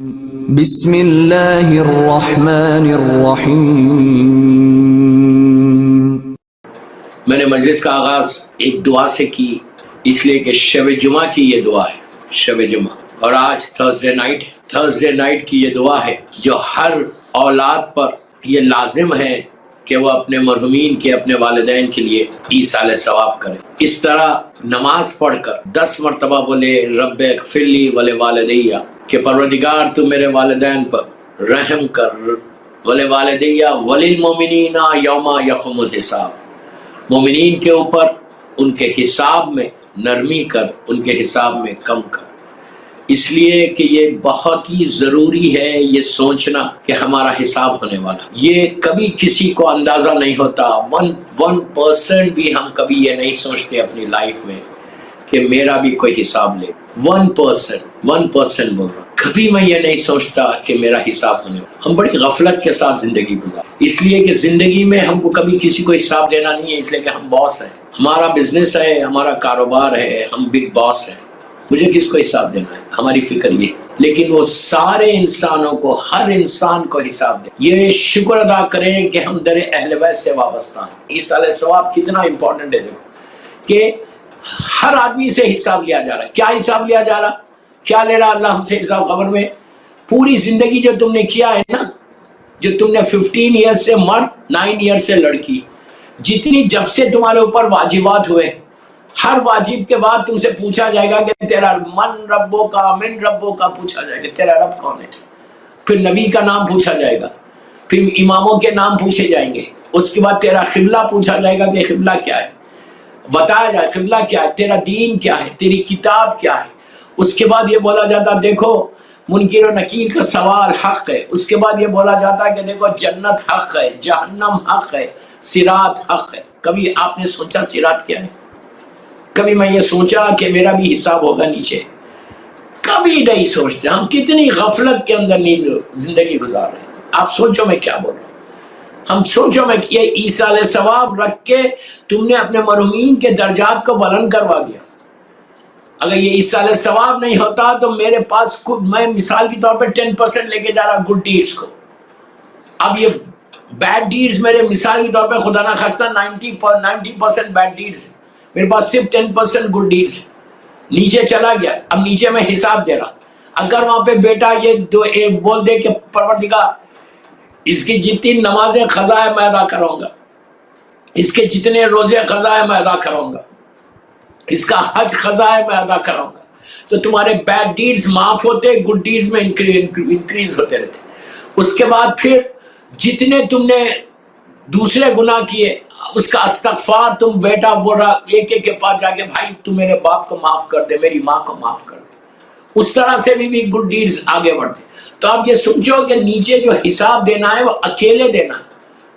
بسم اللہ الرحمن الرحیم۔ میں نے مجلس کا آغاز ایک دعا سے کی، اس لیے کہ شب جمعہ کی یہ دعا ہے، شب جمعہ، اور آج تھرسڈے نائٹ کی یہ دعا ہے جو ہر اولاد پر یہ لازم ہے کہ وہ اپنے مرحومین کے، اپنے والدین کے لیے ایصال ثواب کرے۔ اس طرح نماز پڑھ کر 10 مرتبہ بولے رب اغفر لی ولوالدیّ، کہ پروردگار تو میرے والدین پر رحم کر، ولوالدیّ وللمؤمنین یوم یقوم الحساب، مومنین کے اوپر ان کے حساب میں نرمی کر، ان کے حساب میں کم کر۔ اس لیے کہ یہ بہت ہی ضروری ہے یہ سوچنا کہ ہمارا حساب ہونے والا، یہ کبھی کسی کو اندازہ نہیں ہوتا۔ 1% بھی ہم کبھی یہ نہیں سوچتے اپنی لائف میں کہ میرا بھی کوئی حساب لے۔ 1% بول رہا، کبھی میں یہ نہیں سوچتا کہ میرا حساب ہونے والا۔ ہم بڑی غفلت کے ساتھ زندگی گزار، اس لیے کہ زندگی میں ہم کو کبھی کسی کو حساب دینا نہیں ہے، اس لیے کہ ہم باس ہیں، ہمارا بزنس ہے، ہمارا کاروبار ہے، ہم بگ باس ہیں، مجھے کس کو حساب دینا ہے، ہماری فکر یہ۔ لیکن وہ سارے انسانوں کو، ہر انسان کو حساب دیں۔ یہ شکر ادا کریں کہ ہم در اہل بیت سے وابستہ ہیں۔ ایصال ثواب کتنا امپورٹنٹ ہے، دیکھو کہ ہر آدمی سے حساب لیا جا رہا ہے۔ کیا حساب لیا جا رہا؟ کیا لے رہا اللہ ہم سے حساب؟ قبر میں پوری زندگی جو تم نے کیا ہے نا، جو تم نے 15 ایئر سے مرد، 9 ایئر سے لڑکی، جتنی جب سے تمہارے اوپر واجبات ہوئے، ہر واجب کے بعد تم سے پوچھا جائے گا کہ تیرا من ربوں کا، من ربوں کا پوچھا جائے گا، تیرا رب کون ہے؟ پھر نبی کا نام پوچھا جائے گا، پھر اماموں کے نام پوچھے جائیں گے، اس کے بعد تیرا قبلہ پوچھا جائے گا کہ قبلہ کیا ہے، بتایا جائے قبلہ کیا ہے، تیرا دین کیا ہے، تیری کتاب کیا ہے۔ اس کے بعد یہ بولا جاتا دیکھو منکر و نکیر کا سوال حق ہے۔ اس کے بعد یہ بولا جاتا کہ دیکھو جنت حق ہے، جہنم حق ہے، صراط حق ہے۔ کبھی آپ نے سوچا صراط کیا ہے؟ کبھی میں یہ سوچا کہ میرا بھی حساب ہوگا نیچے؟ کبھی نہیں سوچتے۔ ہم کتنی غفلت کے اندر زندگی گزار رہے ہیں۔ آپ سوچو میں کیا بول رہا ہوں، ہم سوچو میں یہ ایصال ثواب رکھ کے تم نے اپنے مرحومین کے درجات کو بلند کروا دیا۔ اگر یہ ایصال ثواب نہیں ہوتا تو میرے پاس میں مثال کے طور پہ 10% لے کے جا رہا گڈ ڈیڈز کو، اب یہ بیڈ ڈیڈز میرے مثال کے طور پہ خدا نہ خواستہ 90% بیڈ ڈیڈز ہیں، میرے پاس صرف 10% گڈ ڈیڈز ہیں۔ نیچے چلا گیا، اب نیچے میں حساب دے رہا۔ اگر وہاں پہ بیٹا یہ بول دے کہ پروردگار اس کی جتنی نمازیں قضا ہے میں ادا کروں گا، اس کے جتنے روزے قضا ہے میں ادا کروں گا، اس کا حج قضا ہے میں ادا کروں گا، تو تمہارے بیڈ ڈیڈز معاف ہوتے، گڈ ڈیڈز میں انکریز ہوتے رہتے۔ اس کے بعد پھر جتنے تم نے دوسرے گناہ کیے اس کا استغفار تم بیٹا بول رہا ایک کے پاس جا کے، بھائی تو میرے باپ کو معاف کر دے، میری ماں کو معاف کر دے، اس طرح سے بھی گڈ ڈیڈز آگے بڑھتے۔ تو آپ یہ سمجھو کہ نیچے جو حساب دینا ہے وہ اکیلے دینا،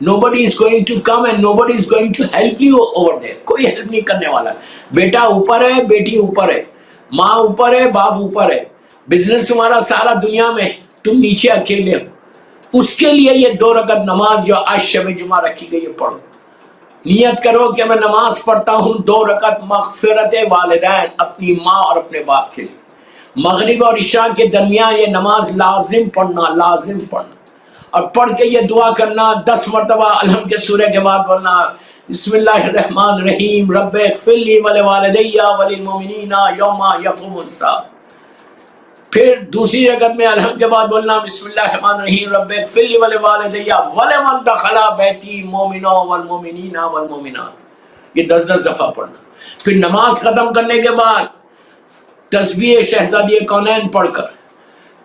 nobody is going to come and nobody is going to help you over there، کوئی ہیلپ نہیں کرنے والا۔ بیٹا اوپر ہے، بیٹی اوپر ہے، ماں اوپر ہے، باپ اوپر ہے، بزنس تمہارا سارا دنیا میں ہے، تم نیچے اکیلے ہو۔ اس کے لیے یہ 2 رکعت نماز جو آج شب جمعہ رکھی گئی ہے پڑھو، نیت کرو کہ میں نماز پڑھتا ہوں 2 رکعت مغفرت والدین، اپنی ماں اور اپنے باپ کے لیے۔ مغرب اور عشاء کے درمیان یہ نماز لازم پڑھنا، لازم پڑھنا، اور پڑھ کے یہ دعا کرنا 10 مرتبہ الحمد کے سورہ کے بعد بولنا بسم اللہ الرحمن الرحیم رب اغفر لی ولوالدیّ وللمؤمنین یوم یقوم الحساب۔ پھر دوسری رکعت میں الحمد کے بعد بولنا بسم اللہ الرحمن الرحیم رب اغفر لی ولوالدیّ ولمن دخل بیتی مؤمنا والمؤمنین والمؤمنات، یہ 10 دفعہ پڑھنا۔ پھر نماز ختم کرنے کے بعد تسبیح شہزادی کونین پڑھ کر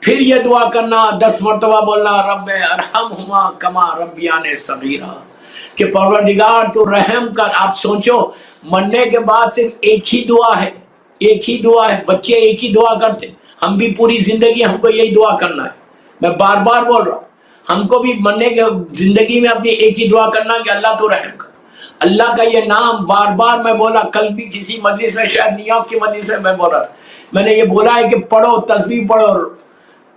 پھر یہ دعا کرنا 10 مرتبہ بولنا رب ارحمہما کما ربیانِ صغیرا، کہ پروردگار تو رحم کر۔ آپ سوچو مرنے کے بعد صرف ایک ہی دعا ہے، ایک ہی دعا ہے، بچے ایک ہی دعا کرتے، ہم بھی پوری زندگی ہم کو یہی دعا کرنا ہے۔ میں بار بار بول رہا ہوں ہم کو بھی مرنے کے زندگی میں اپنی ایک ہی دعا کرنا کہ اللہ تو رحم کر۔ اللہ کا یہ نام بار بار میں بولا، کل بھی کسی مجلس میں، شاید نیو یارک کی مجلس میں بول رہا تھا، میں نے یہ بولا ہے کہ پڑھو، تسبیح پڑھو،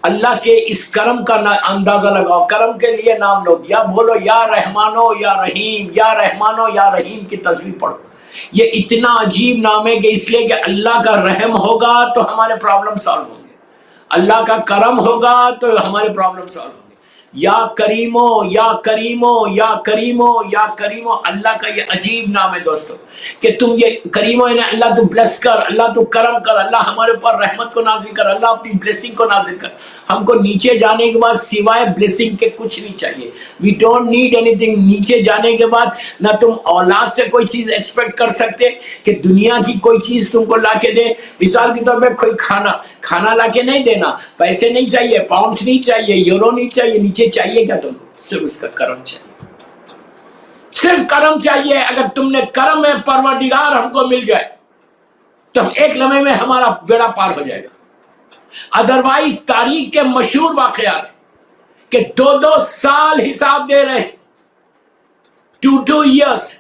اللہ کے اس کرم کا اندازہ لگاؤ، کرم کے لیے نام لو، یا بولو یا رحمانو یا رحیم، یا رحمانو یا رحیم کی تسبیح پڑھو۔ یہ اتنا عجیب نام ہے کہ اس لیے کہ اللہ کا رحم ہوگا تو ہمارے پرابلم سالو ہوں گے، اللہ کا کرم ہوگا تو ہمارے پرابلم سالو ہوں گے. یا کریمو یا کریمو یا کریمو یا کریمو، اللہ کا یہ عجیب نام ہے دوستو کہ تم یہ کریمو یعنی اللہ تو بلیس کر، اللہ تو کرم کر، اللہ ہمارے اوپر رحمت کو نازل کر، اللہ اپنی بلیسنگ کو نازل کر. ہم کو نیچے جانے کے بعد سوائے بلیسنگ کے کچھ نہیں چاہیے. وی ڈونٹ نیڈ اینی تھنگ. نیچے جانے کے بعد نہ تم اولاد سے کوئی چیز ایکسپیکٹ کر سکتے کہ دنیا کی کوئی چیز تم کو لا کے دے. مثال کے طور پہ کوئی کھانا لا کے نہیں دینا، پیسے نہیں چاہیے، پاؤنڈس نہیں چاہیے، یورو نہیں چاہیے. نیچے چاہیے کیا تم کو؟ صرف اس کا کرم چاہیے، صرف کرم چاہیے. اگر تم نے کرم میں پروردگار ہم کو مل جائے تو ہم ایک لمحے میں ہمارا بیڑا پار ہو جائے گا. ادروائز تاریخ کے مشہور واقعات کہ 2 سال حساب دے رہے تھے، 2 years.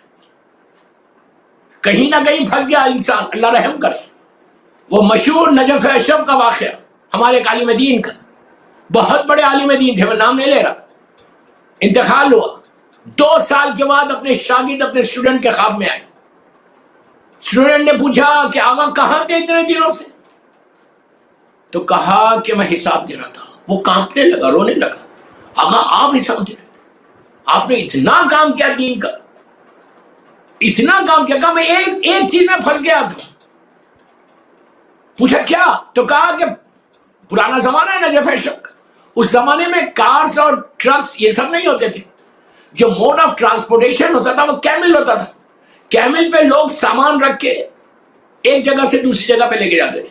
کہیں نہ کہیں پھنس گیا انسان، اللہ رحم کرے. وہ مشہور نجف اشرف کا واقعہ، ہمارے ایک عالم دین کا، بہت بڑے عالم دین تھے، میں نام نہیں لے رہا. انتقال ہوا 2 سال کے بعد اپنے شاگرد اپنے اسٹوڈنٹ کے خواب میں آئے. اسٹوڈنٹ نے پوچھا کہ آقا کہاں تھے اتنے دنوں سے؟ تو کہا کہ میں حساب دے رہا تھا. وہ کانپنے لگا، رونے لگا. آقا آپ حساب دے رہے، آپ نے اتنا کام کیا دین کا، اتنا کام کیا. کہا میں ایک چیز میں پھنس گیا تھا. پوچھا کیا؟ تو کہا کہ پرانا زمانہ ہے نجف اشرف کا، اس زمانے میں کارز اور ٹرکس یہ سب نہیں ہوتے تھے. جو موڈ آف ٹرانسپورٹیشن ہوتا تھا وہ کیمل ہوتا تھا. کیمل پہ لوگ سامان رکھ کے ایک جگہ سے دوسری جگہ پہ لے کے جاتے تھے.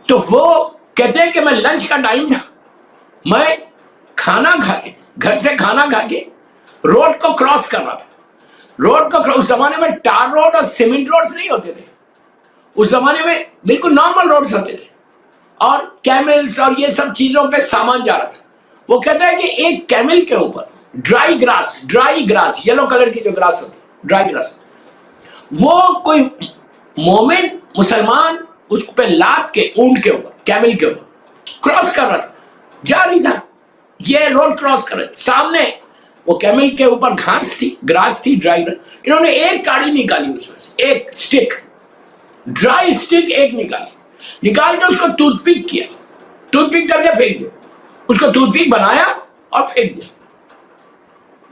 تو وہ کہتے ہیں کہ میں لنچ کا ٹائم تھا، میں کھانا کھا کے گھر سے کھانا کھا کے روڈ کو کراس کر رہا تھا. روڈ کو اس زمانے میں ٹار روڈ اور سیمنٹ روڈز نہیں ہوتے تھے، اس زمانے میں بالکل نارمل روڈز ہوتے تھے اور کیملز اور یہ سب چیزوں پہ سامان جا رہا تھا. وہ کہتا ہے کہ ایک کیمل کے اوپر ڈرائی گراس یلو کلر کی جو گراس ہوتی ہے، ڈرائی گراس، وہ کوئی مومن مسلمان اس پہ لاد کے اونٹ کے اوپر کیمل کے اوپر کراس کر رہا تھا، جا رہی تھا. یہ روڈ کراس کر رہے تھے، سامنے وہ کیمل کے اوپر گھاس تھی، گراس تھی، ڈرائی گراس. انہوں نے ایک کاڑی نکالی اس میں سے، ایک اسٹک، ڈرائی اسٹک ایک نکال کے اس کو ٹوتھ پک کیا، ٹوتھ پک کر کے پھینک دیا. اس کو ٹوتھ پک بنایا اور پھینک دیا.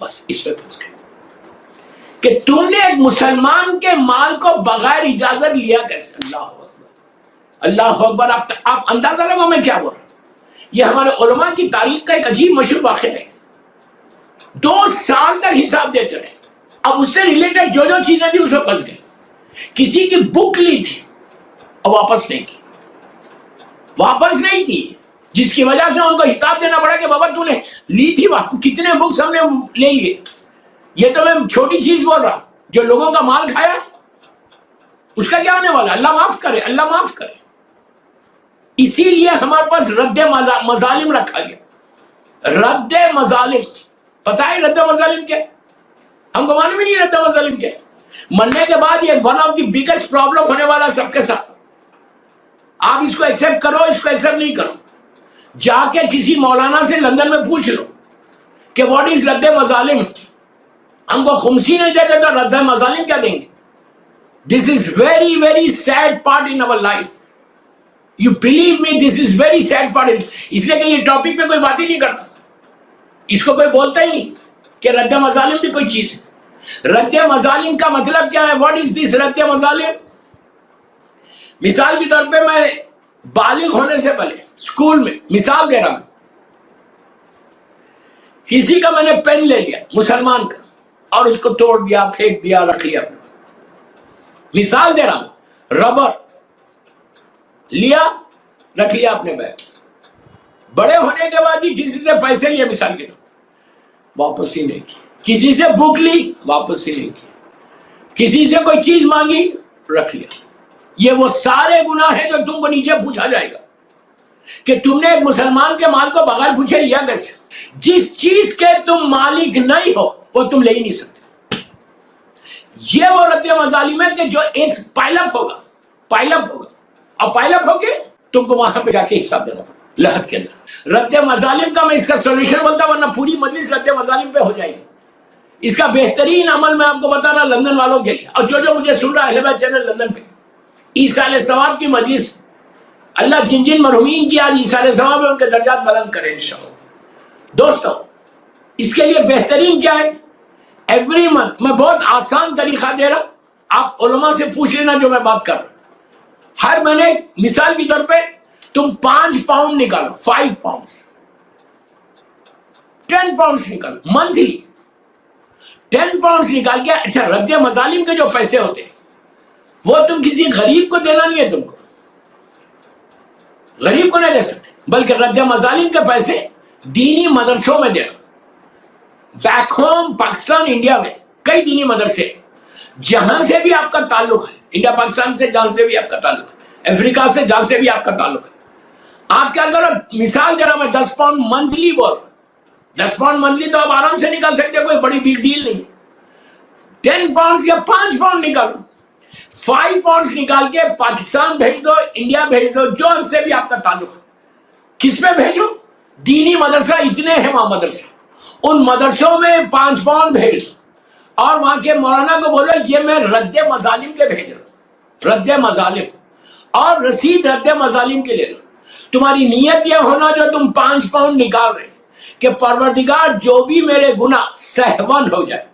بس اس پہ پھنس گئے کہ تم نے ایک مسلمان کے مال کو بغیر اجازت لیا کیسے؟ اللہ اکبر، اللہ اکبر. آپ اندازہ لگاؤ میں کیا بول رہا ہوں. یہ ہمارے علماء کی تاریخ کا ایک عجیب مشہور واقعہ ہے. 2 سال تک حساب دیتے رہے. اب اس سے ریلیٹڈ جو چیزیں تھی اس میں پھنس گئے. کسی کی بک لی تھی اور واپس نہیں کی، جس کی وجہ سے ان کو حساب دینا پڑا کہ بابا تو نے لی تھی، کتنے بکس ہم نے لے لیے. یہ تو میں چھوٹی چیز بول رہا، جو لوگوں کا مال کھایا اس کا کیا ہونے والا؟ اللہ معاف کرے، اللہ معاف کرے. اسی لیے ہمارے پاس رد مظالم رکھا گیا. رد مظالم، پتہ ہے رد مظالم کیا؟ ہم کو معلوم ہی نہیں رد مظالم کیا. مرنے کے بعد یہ one of the biggest problem ہونے والا سب کے ساتھ. آپ اس کو ایکسپٹ کرو، اس کو ایکسپٹ نہیں کرو. جا کے کسی مولانا سے لندن میں پوچھ لو کہ واٹ از رد مظالم. ہم کو خمسی نہیں دیتے تو رد مظالم کیا دیں گے؟ This is very very sad part in our life. You believe me, this is very sad part. اس لیے کہ یہ ٹاپک پہ کوئی بات ہی نہیں کرتا، اس کو کوئی بولتا ہی نہیں کہ رد مظالم بھی کوئی چیز ہے. رد مظالم کا مطلب کیا ہے؟ واٹ از دس رد مظالم؟ مثال کے طور پہ میں بالغ ہونے سے پہلے اسکول میں، مثال دے رہا ہوں، کسی کا میں نے پین لے لیا مسلمان کا اور اس کو توڑ دیا، پھینک دیا، رکھ لیا اپنے پاس. مثال دے رہا ہوں، ربر لیا، رکھ لیا اپنے بیگ. بڑے ہونے کے بعد بھی کسی سے پیسے لیے، مثال کے طور واپس ہی نہیں کی. کسی سے بک لی، واپس ہی نہیں کی. کسی سے کوئی چیز مانگی، رکھ لیا. یہ وہ سارے گناہ ہیں جو تم کو نیچے پوچھا جائے گا کہ تم نے ایک مسلمان کے مال کو بغیر پوچھے لیا کیسے. جس چیز کے تم مالک نہیں ہو وہ تم لے ہی نہیں سکتے. یہ وہ رد مظالم ہے کہ جو ایک پائل اپ ہوگا اور پائل اپ ہو کے تم کو وہاں پہ جا کے حساب دینا پڑا لحد کے اندر. رد مظالم کا میں اس کا سولوشن بولتا ہوں، ورنہ پوری مجلس رد مظالم پہ ہو جائے گی. اس کا بہترین عمل میں آپ کو بتا رہا لندن والوں کے لیے، اور جو مجھے سن رہا ہے اہل بیت چینل لندن پہ، عیسیٰ علیہ السلام کی مجلس اللہ جن جن مرحومین کی آج ایثار ثواب ہے ان کے درجات بلند کرے انشاءاللہ۔ دوستو اس کے لیے بہترین کیا ہے؟ ایوری منتھ میں بہت آسان طریقہ دے رہا، آپ علماء سے پوچھ لینا جو میں بات کر رہا ہوں۔ ہر مہینے مثال کے طور پہ تم 5 پاؤنڈ نکالو، 5 پاؤنڈ 10 پاؤنڈ نکالو منتھلی، 10 پاؤنڈ نکال کے اچھا رد مظالم کے جو پیسے ہوتے ہیں وہ تم کسی غریب کو دینا نہیں ہے، تم کو غریب کو نہیں دے سکتے، بلکہ رد مظالم کے پیسے دینی مدرسوں میں دینا۔ بیک ہوم پاکستان انڈیا میں کئی دینی مدرسے جہاں سے بھی آپ کا تعلق ہے، انڈیا پاکستان سے جہاں سے بھی آپ کا تعلق ہے، افریقہ سے جہاں سے بھی آپ کا تعلق ہے، آپ کیا کرو، مثال دے رہا میں 10 پاؤنڈ منتھلی بول رہا ہوں، 10 پاؤنڈ منتھلی تو آپ آرام سے نکال سکتے، کوئی بڑی بگ ڈیل نہیں۔ 10 پاؤنڈ یا 5 پاؤنڈ نکالو، 5 پاؤنڈ نکال کے پاکستان بھیج دو، انڈیا بھیج دو، جو ان سے بھی آپ کا تعلق ہے، کس پہ بھیجو؟ دینی مدرسہ اتنے ہیں وہاں مدرسے، ان مدرسوں میں 5 پاؤنڈ بھیج دو، اور وہاں کے مولانا کو بولو یہ میں رد مظالم کے بھیج رہا ہوں، رد مظالم، اور رسید رد مظالم کے لے لو۔ تمہاری نیت یہ ہونا جو تم 5 پاؤنڈ نکال رہے کہ پروردگار جو بھی میرے گناہ سہون ہو جائے۔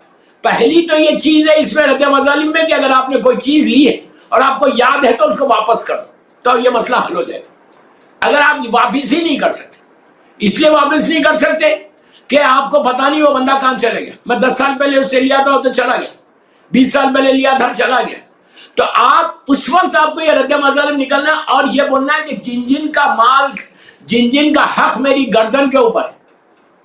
پہلی تو یہ چیز ہے اس میں رد مظالم میں کہ اگر آپ نے کوئی چیز لی ہے اور آپ کو یاد ہے تو اس کو واپس کر دو، تو یہ مسئلہ حل ہو جائے۔ اگر آپ واپس ہی نہیں کر سکتے، اس لیے واپس نہیں کر سکتے کہ آپ کو پتا نہیں وہ بندہ کہاں چلے گیا، میں 10 سال پہلے اس سے لیا تھا تو چلا گیا، 20 سال پہلے لیا تھا چلا گیا، تو آپ اس وقت آپ کو یہ رد مظالم نکلنا اور یہ بولنا ہے کہ جن جن کا مال، جن جن کا حق میری گردن کے اوپر،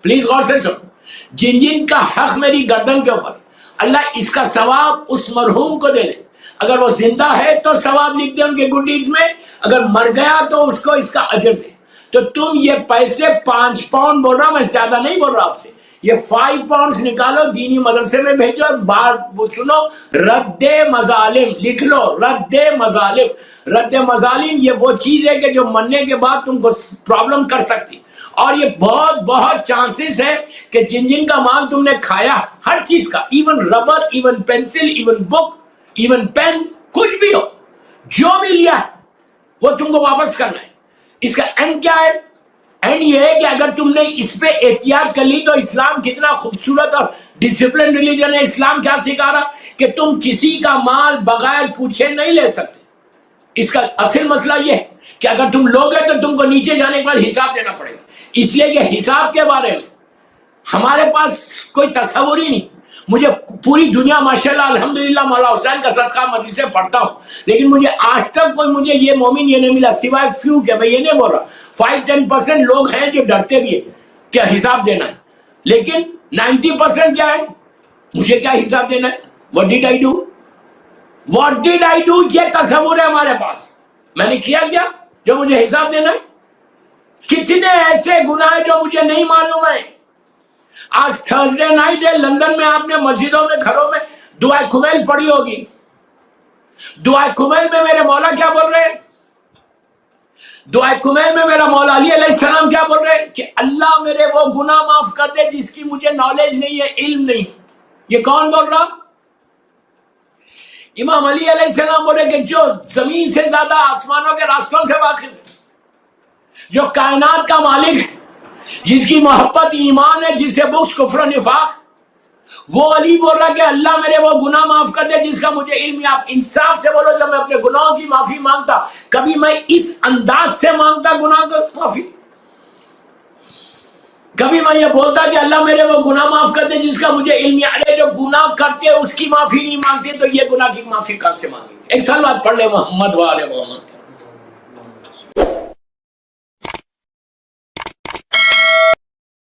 پلیز غور سے سنو، جن جن کا حق میری گردن کے اوپر، اللہ اس کا ثواب اس مرحوم کو دے دے، اگر وہ زندہ ہے تو ثواب لکھ دے ان کے گڈ ڈیڈز میں، اگر مر گیا تو اس کو اس کا اجر دے۔ تو تم یہ پیسے 5 پاؤنڈ بول رہا، میں زیادہ نہیں بول رہا آپ سے، یہ 5 پاؤنڈ نکالو، دینی مدرسے میں بھیجو، بات سنو، رد مظالم لکھ لو، رد مظالم۔ رد مظالم یہ وہ چیز ہے کہ جو مرنے کے بعد تم کو پرابلم کر سکتی، اور یہ بہت بہت چانسز ہے کہ جن جن کا مال تم نے کھایا، ہر چیز کا، even rubber, even pencil, even book, even pen, کچھ بھی ہو، جو بھی لیا ہے وہ تم کو واپس کرنا ہے۔ اس کا اینڈ کیا ہے؟ اینڈ یہ ہے کہ اگر تم نے اس پہ احتیاط کر لی تو اسلام کتنا خوبصورت اور ڈسپلن ریلیجن ہے۔ اسلام کیا سکھا رہا کہ تم کسی کا مال بغیر پوچھے نہیں لے سکتے۔ اس کا اصل مسئلہ یہ ہے کہ اگر تم لوگے تو تم کو نیچے جانے کے بعد حساب دینا پڑے گا، اس لیے کہ حساب کے بارے میں ہمارے پاس کوئی تصور ہی نہیں۔ مجھے پوری دنیا ماشاءاللہ الحمدللہ مولا حسین کا صدقہ مدرسے پڑھتا ہوں، لیکن مجھے آج تک کوئی مجھے یہ مومن یہ نہیں ملا سوائے فیو کہ میں یہ نہیں بول رہا 5-10% لوگ ہیں جو ڈرتے بھی ہیں کہ حساب دینا ہے، لیکن 90% کیا ہے؟ مجھے کیا حساب دینا ہے؟ What did I do? What did I do؟ یہ تصور ہے ہمارے پاس، میں نے کیا کیا جو مجھے حساب دینا ہے؟ کتنے ایسے گناہ ہیں جو مجھے نہیں معلوم ہے۔ آج تھرسڈے نائٹ ہے، لندن میں آپ نے مسجدوں میں گھروں میں دعائے کمیل پڑھی ہوگی۔ دعائے کمیل میں میرے مولا کیا بول رہے ہیں؟ دعائے کمیل میں میرا مولا علی علیہ السلام کیا بول رہے ہیں کہ اللہ میرے وہ گناہ معاف کر دے جس کی مجھے نالج نہیں ہے، علم نہیں۔ یہ کون بول رہا؟ امام علی علیہ السلام بولے کہ جو زمین سے زیادہ آسمانوں کے راستوں سے واقف ہے، جو کائنات کا مالک ہے، جس کی محبت ایمان ہے، جس سے بغض کفر و نفاق، وہ علی بول رہا کہ اللہ میرے وہ گناہ معاف کر دے جس کا مجھے علم ہے۔ آپ انصاف سے بولو، جب میں اپنے گناہوں کی معافی مانگتا کبھی میں اس انداز سے مانگتا گناہ کی معافی؟ کبھی میں یہ بولتا کہ اللہ میرے وہ گناہ معاف کر دے جس کا مجھے علم ہے؟ ارے جو گناہ کرتے اس کی معافی نہیں مانگتے تو یہ گناہ کی معافی کہاں سے مانگیں گے؟ ایک سال بعد پڑھ لے محمد و آل محمد۔